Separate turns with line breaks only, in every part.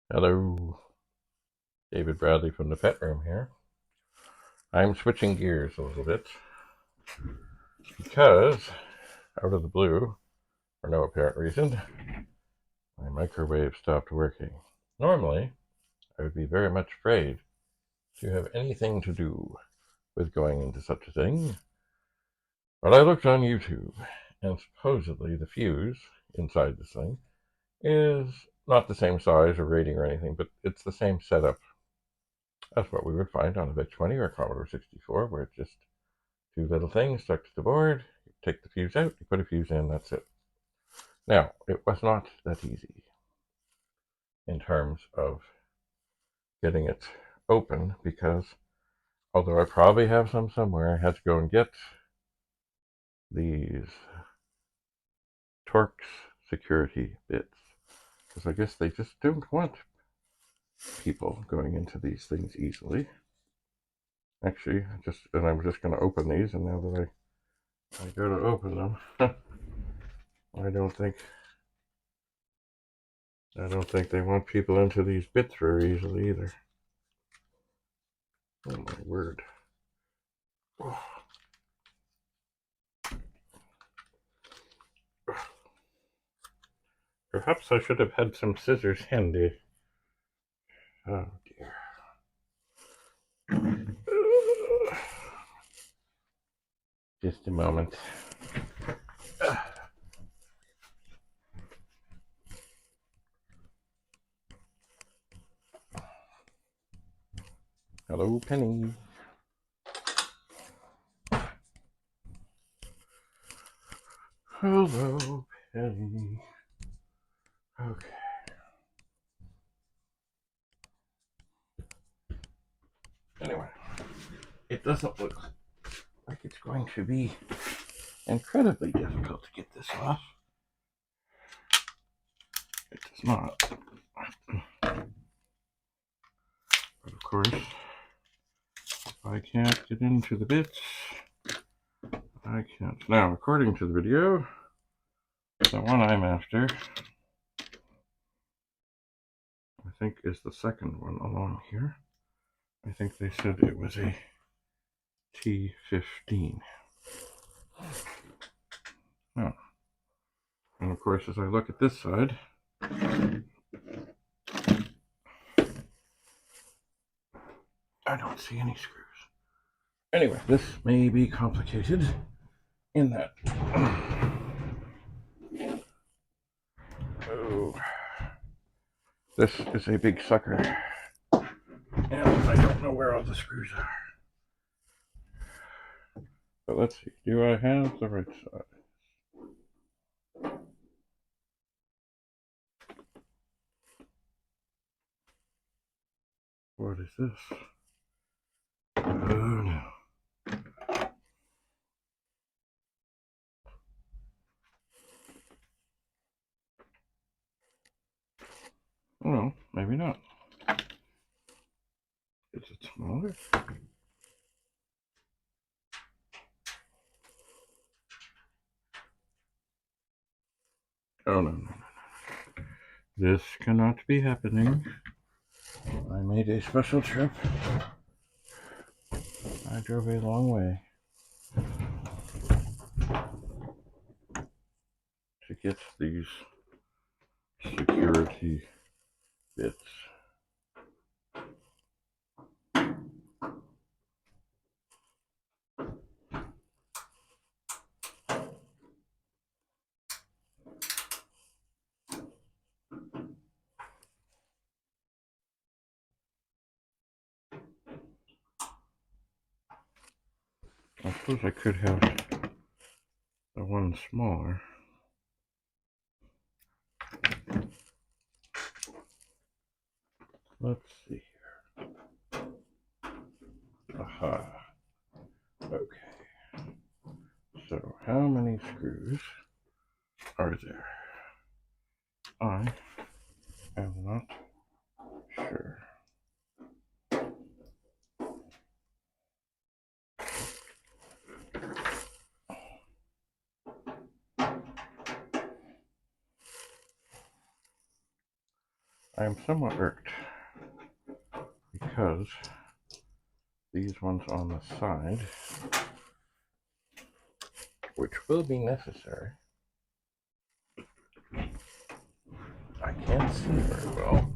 Hello, David Bradley from the Pet Room here. I'm switching gears a little bit because, out of the blue, for no apparent reason, my microwave stopped working. Normally, I would be very much afraid to have anything to do with going into such a thing, but I looked on YouTube, and supposedly the fuse inside this thing is not the same size or rating or anything, but it's the same setup as what we would find on a VIC-20 or a Commodore 64, where it's just two little things stuck to the board. You take the fuse out, you put a fuse in, that's it. Now, it was not that easy in terms of getting it open because although I probably have some somewhere, I had to go and get these Torx security bits because I guess they just don't want people going into these things easily. Actually, I'm just going to open these, and now that I go to open them, I don't think they want people into these bits very easily either. Oh my word. Oh. Perhaps I should have had some scissors handy. Oh dear. Just a moment. Hello, Penny. Hello, Penny. Okay. Anyway, it doesn't look like it's going to be incredibly difficult to get this off. It does not. But of course, if I can't get into the bits, I can't. Now, according to the video, the one I'm after, I think, is the second one along here. I think they said it was a T15. Oh. And of course, as I look at this side, I don't see any screws. Anyway, this may be complicated in that. Oh, this is a big sucker, and I don't know where all the screws are. But let's see, do I have the right side? What is this? Oh no. Well, maybe not. Is it smaller? Oh, no. This cannot be happening. I made a special trip. I drove a long way to get these security bits. I suppose I could have the one smaller. Let's see here. Aha. Okay. So, how many screws are there? I am not sure. I am somewhat irked because these ones on the side, which will be necessary, I can't see very well.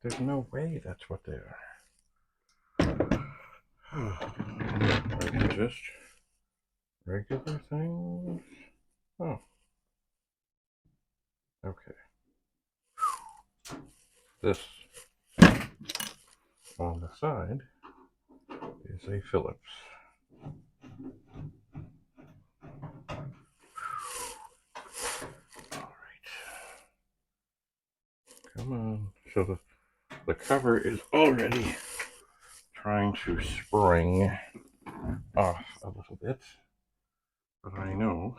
There's no way that's what they are. Are they just regular things? Oh. Okay. This on the side is a Phillips. Alright. Come on. So the cover is already trying to spring off a little bit. But I know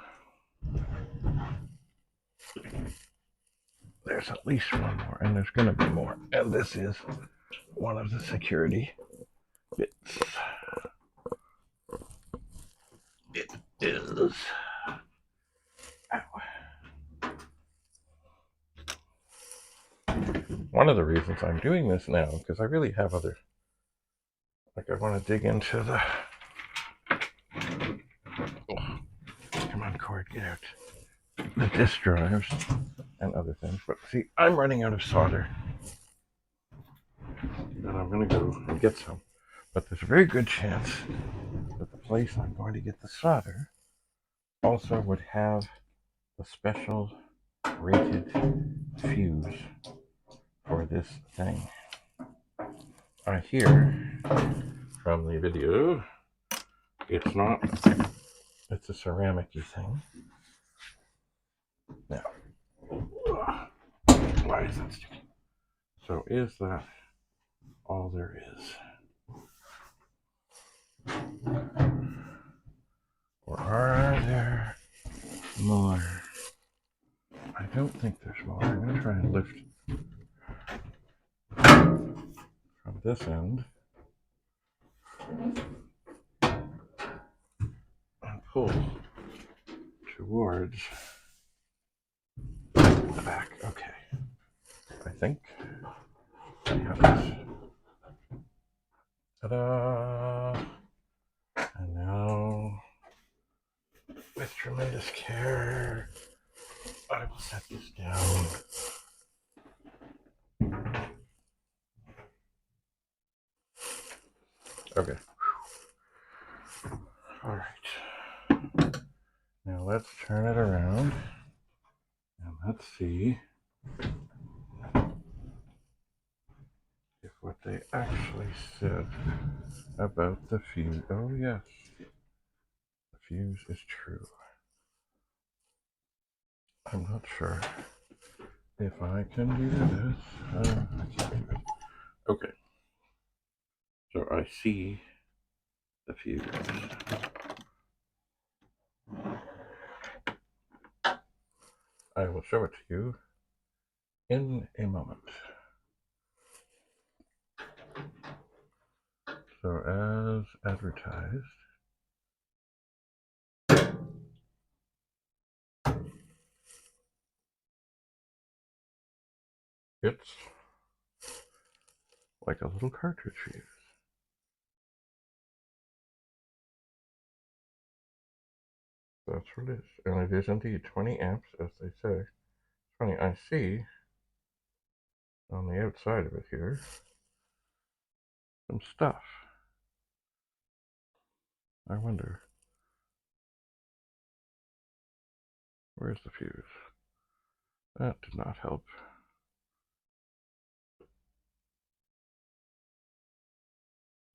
there's at least one more, and there's going to be more. And this is one of the security bits. It is. Ow. One of the reasons I'm doing this now, because I really have other, like I want to dig into the, oh, come on cord, get out, the disk drives and other things. But see, I'm running out of solder, and I'm going to go and get some. But there's a very good chance that the place I'm going to get the solder also would have the special rated fuse for this thing. I hear from the video it's not, it's a ceramic-y thing. Now, why is that sticking? So is that all there is? Or are there more? I don't think there's more. I'm going to try and lift from this end and pull towards the back. Okay. I think I have this. Ta-da! And now, with tremendous care, I will set this down. Okay. All right. Now let's turn it around and let's see if what they actually said about the fuse. Oh yes, the fuse is true. I'm not sure if I can do this. I can't do it. Okay. So I see the fuse. I will show it to you in a moment. So as advertised, it's like a little cartridge fuse. That's what it is. And it is indeed 20 amps, as they say. It's funny, I see on the outside of it here some stuff. I wonder, where's the fuse? That did not help.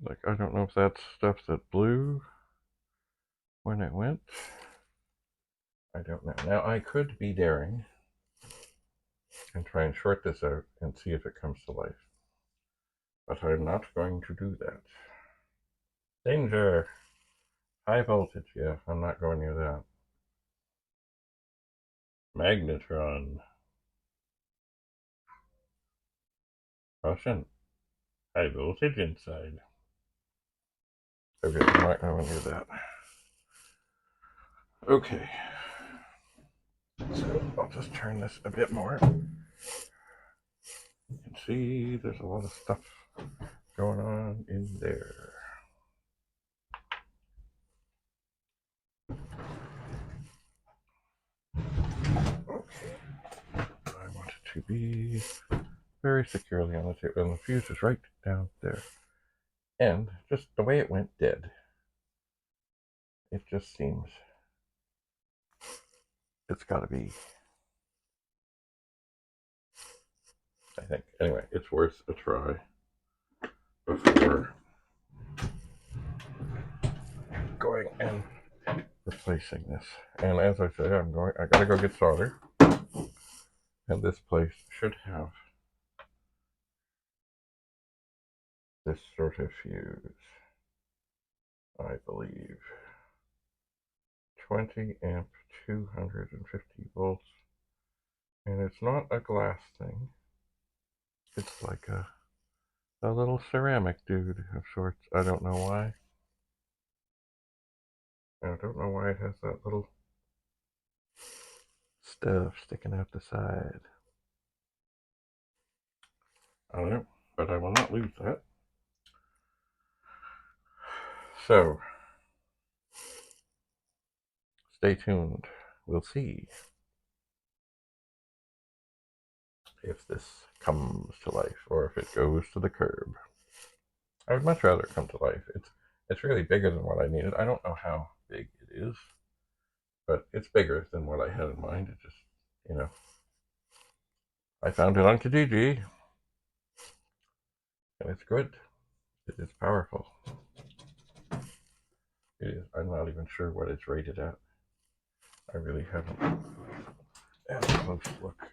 Like, I don't know if that's stuff that blew when it went. I don't know. Now, I could be daring and try and short this out and see if it comes to life. But I'm not going to do that. Danger! High voltage, yeah, I'm not going near that. Magnetron. Caution. High voltage inside. Okay, I'm not going near that. Okay. So I'll just turn this a bit more. You can see there's a lot of stuff going on in there. Okay. I want it to be very securely on the table, and the fuse is right down there. And just the way it went dead, it just seems it's got to be, I think. Anyway, it's worth a try before going and replacing this. And as I said, I gotta go get solder. And this place should have this sort of fuse, I believe. 20 amp, 250 volts. And it's not a glass thing. It's like a little ceramic dude of sorts. I don't know why. I don't know why it has that little stuff sticking out the side. I don't know, but I will not lose that. So, stay tuned. We'll see if this comes to life or if it goes to the curb. I would much rather it come to life. It's really bigger than what I needed. I don't know how big it is, but it's bigger than what I had in mind. It just, you know, I found it on Kijiji, and it's good. It is powerful. It is. I'm not even sure what it's rated at. I really haven't had a close look.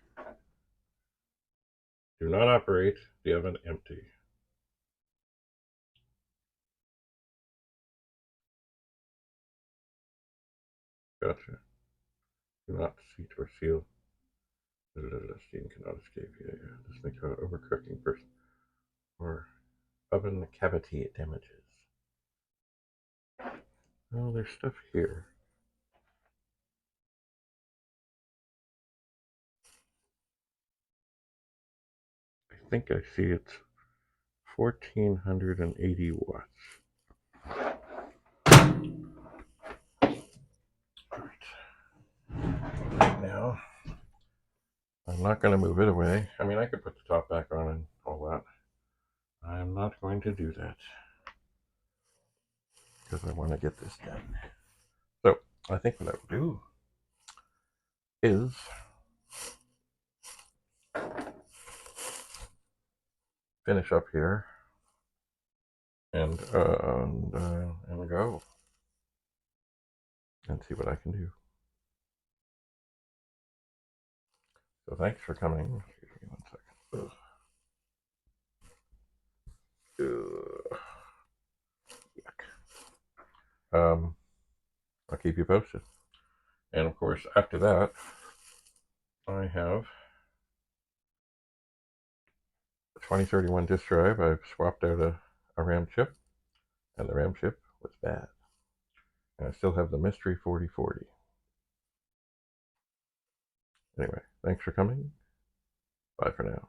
Do not operate the oven empty. Gotcha. Do not seat or seal. Steam cannot escape. Yeah. This may cause overcooking or oven cavity damages. Oh, there's stuff here. I think I see it's 1480 watts. Right now, I'm not going to move it away. I mean, I could put the top back on and all that. I'm not going to do that because I want to get this done. So I think what I will do is finish up here and go and see what I can do. So thanks for coming. Excuse me 1 second. Yuck. I'll keep you posted. And of course, after that, I have a 2031 disk drive. I've swapped out a RAM chip, and the RAM chip was bad. And I still have the Mystery 4040. Anyway, thanks for coming. Bye for now.